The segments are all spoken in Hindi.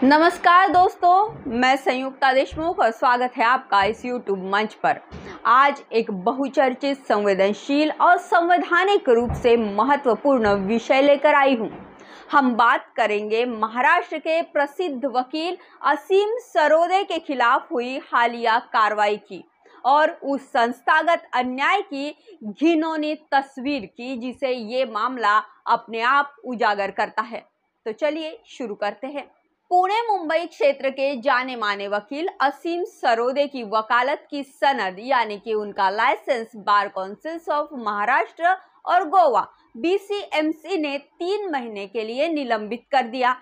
नमस्कार दोस्तों, मैं संयुक्ता देशमुख और स्वागत है आपका इस YouTube मंच पर। आज एक बहुचर्चित, संवेदनशील और संवैधानिक रूप से महत्वपूर्ण विषय लेकर आई हूँ। हम बात करेंगे महाराष्ट्र के प्रसिद्ध वकील असीम सरोदे के खिलाफ हुई हालिया कार्रवाई की और उस संस्थागत अन्याय की घिनौनी तस्वीर की जिसे ये मामला अपने आप उजागर करता है। तो चलिए शुरू करते हैं। पुणे मुंबई क्षेत्र के जाने माने वकील असीम सरोदे की वकालत की सनद यानी कि उनका license bar council of Maharashtra और गोवा BCMC ने 3 महीने के लिए निलंबित कर दिया।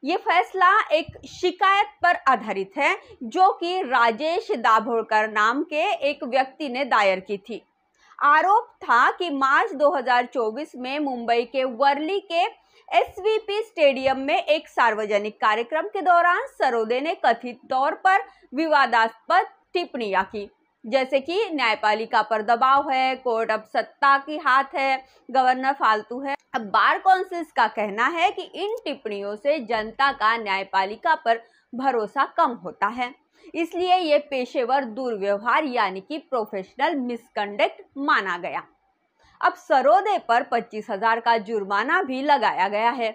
ये फैसला एक शिकायत पर आधारित है जो कि राजेश दाभोलकर नाम के एक व्यक्ति ने दायर की थी। आरोप था कि मार्च 2024 में मुंबई के वर्ली के SVP स्टेडियम में एक सार्वजनिक कार्यक्रम के दौरान सरोदे ने कथित तौर पर विवादास्पद टिप्पणियां की, जैसे कि न्यायपालिका पर दबाव है, कोर्ट अब सत्ता की हाथ है, गवर्नर फालतू है। अब बार काउंसिल का कहना है कि इन टिप्पणियों से जनता का न्यायपालिका पर भरोसा कम होता है, इसलिए ये पेशेवर दुर्व्यवहार यानी कि प्रोफेशनल मिसकंडक्ट माना गया। अब सरोदे पर 25,000 का जुर्माना भी लगाया गया है।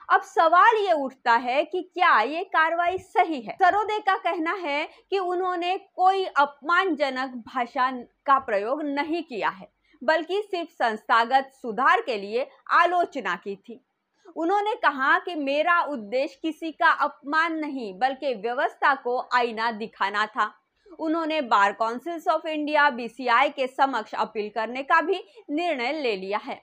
अब सवाल ये उठता है कि क्या ये कार्रवाई सही है? सरोदे का कहना है कि उन्होंने कोई अपमानजनक भाषा का प्रयोग नहीं किया है, बल्कि सिर्फ संस्थागत सुधार के लिए आलोचना की थी। उन्होंने कहा कि मेरा उद्देश्य किसी का अपमान नहीं बल्कि व्यवस्था को आईना दिखाना था। उन्होंने बार काउंसिल ऑफ इंडिया BCI के समक्ष अपील करने का भी निर्णय ले लिया है।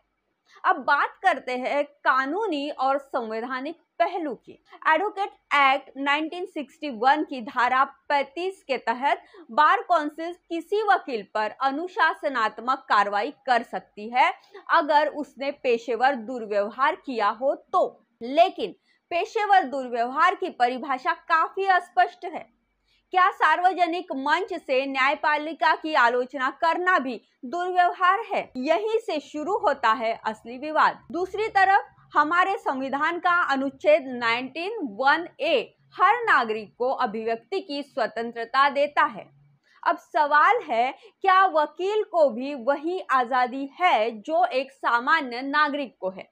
अब बात करते हैं कानूनी और संवैधानिक पहलू की। एडवोकेट एक्ट 1961 की धारा 35 के तहत बार काउंसिल किसी वकील पर अनुशासनात्मक कार्रवाई कर सकती है अगर उसने पेशेवर दुर्व्यवहार किया हो तो, लेकिन पेशेवर दुर्व्यवहार की परिभाषा काफी अस्पष्ट है। क्या सार्वजनिक मंच से न्यायपालिका की आलोचना करना भी दुर्व्यवहार है? यहीं से शुरू होता है असली विवाद। दूसरी तरफ हमारे संविधान का अनुच्छेद 19(1)(a) हर नागरिक को अभिव्यक्ति की स्वतंत्रता देता है। अब सवाल है, क्या वकील को भी वही आजादी है जो एक सामान्य नागरिक को है,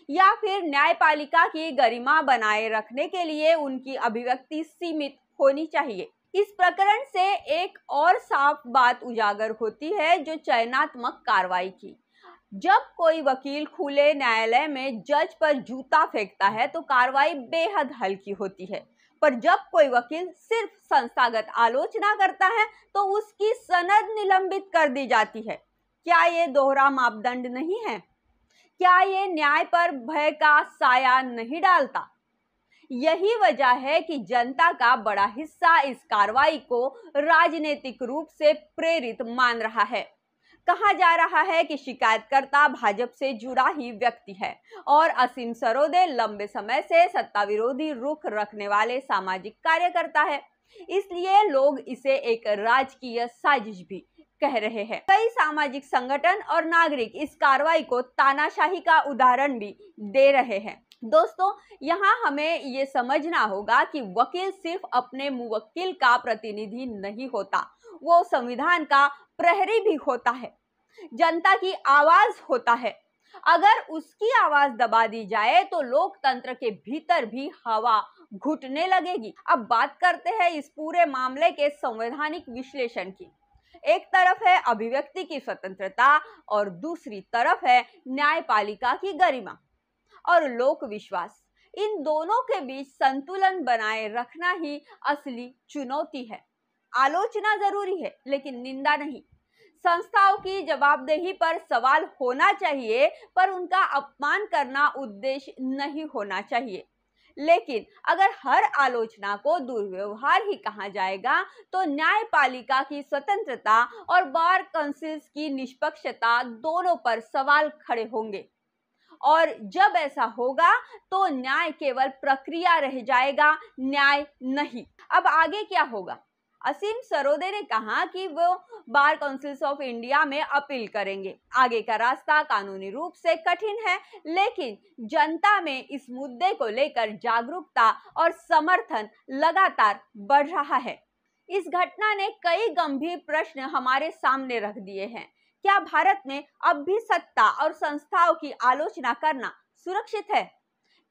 या फिर न्यायपालिका की गरिमा बनाए रखने के लिए उनकी अभिव्यक्ति सीमित होनी चाहिए? इस प्रकरण से एक और साफ बात उजागर होती है जो चयनात्मक कार्रवाई की। जब कोई वकील खुले न्यायालय में जज पर जूता फेंकता है तो कार्रवाई बेहद हल्की होती है, पर जब कोई वकील सिर्फ संस्थागत आलोचना करता है तो उसकी सनद निलंबित कर दी जाती है। क्या ये दोहरा मापदंड नहीं है? क्या ये न्याय पर भय का साया नहीं डालता? यही वजह है कि जनता का बड़ा हिस्सा इस कार्रवाई को राजनीतिक रूप से प्रेरित मान रहा है। कहा जा रहा है कि शिकायतकर्ता भाजपा से जुड़ा ही व्यक्ति है और असीम सरोदे लंबे समय से सत्ता विरोधी रुख रखने वाले सामाजिक कार्यकर्ता है, इसलिए लोग इसे एक राजकीय साजिश भी कह रहे हैं। कई सामाजिक संगठन और नागरिक इस कार्रवाई को तानाशाही का उदाहरण भी दे रहे हैं। दोस्तों, यहाँ हमें ये समझना होगा कि वकील सिर्फ अपने मुवक्किल का प्रतिनिधि नहीं होता, वो संविधान का प्रहरी भी होता है, जनता की आवाज होता है। अगर उसकी आवाज दबा दी जाए तो लोकतंत्र के भीतर भी हवा घुटने लगेगी। अब बात करते हैं इस पूरे मामले के संवैधानिक विश्लेषण की। एक तरफ है अभिव्यक्ति की स्वतंत्रता और दूसरी तरफ है न्यायपालिका की गरिमा और लोक विश्वास। इन दोनों के बीच संतुलन बनाए रखना ही असली चुनौती है। आलोचना जरूरी है लेकिन निंदा नहीं। संस्थाओं की जवाबदेही पर सवाल होना चाहिए, पर उनका अपमान करना उद्देश्य नहीं होना चाहिए। लेकिन अगर हर आलोचना को दुर्व्यवहार ही कहा जाएगा तो न्यायपालिका की स्वतंत्रता और बार काउंसिल की निष्पक्षता दोनों पर सवाल खड़े होंगे। और जब ऐसा होगा तो न्याय केवल प्रक्रिया रह जाएगा, न्याय नहीं। अब आगे क्या होगा? असीम सरोदे ने कहा कि वो बार काउंसिल ऑफ इंडिया में अपील करेंगे। आगे का रास्ता कानूनी रूप से कठिन है, लेकिन जनता में इस मुद्दे को लेकर जागरूकता और समर्थन लगातार बढ़ रहा है। इस घटना ने कई गंभीर प्रश्न हमारे सामने रख दिए हैं। क्या भारत में अब भी सत्ता और संस्थाओं की आलोचना करना सुरक्षित है?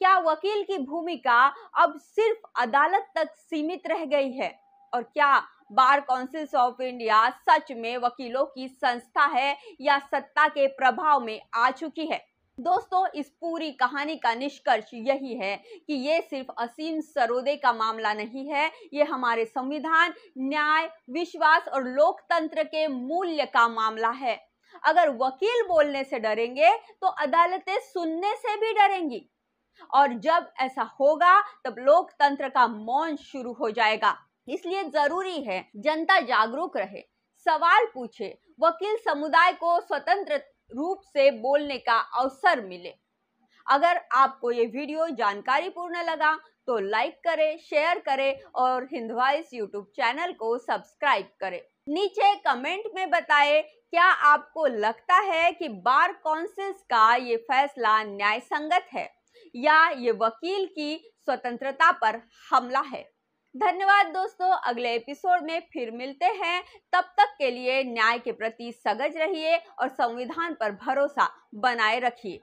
क्या वकील की भूमिका अब सिर्फ अदालत तक सीमित रह गई है? और क्या बार काउंसिल ऑफ इंडिया सच में वकीलों की संस्था है या सत्ता के प्रभाव में आ चुकी है? दोस्तों, इस पूरी कहानी का निष्कर्ष यही है कि ये सिर्फ असीम सरोदे का मामला नहीं है, ये हमारे संविधान, न्याय, विश्वास और लोकतंत्र के मूल्य का मामला है। अगर वकील बोलने से डरेंगे तो अदालतें सुनने से भी डरेंगी, और जब ऐसा होगा तब लोकतंत्र का मौन शुरू हो जाएगा। इसलिए जरूरी है जनता जागरूक रहे, सवाल पूछे, वकील समुदाय को स्वतंत्र रूप से बोलने का अवसर मिले। अगर आपको ये वीडियो जानकारीपूर्ण लगा तो लाइक करें, शेयर करें और हिंद वॉइस यूट्यूब चैनल को सब्सक्राइब करें। नीचे कमेंट में बताएं, क्या आपको लगता है कि बार काउंसिल का ये फैसला न्याय संगत है या ये वकील की स्वतंत्रता पर हमला है? धन्यवाद दोस्तों, अगले एपिसोड में फिर मिलते हैं। तब तक के लिए न्याय के प्रति सजग रहिए और संविधान पर भरोसा बनाए रखिए।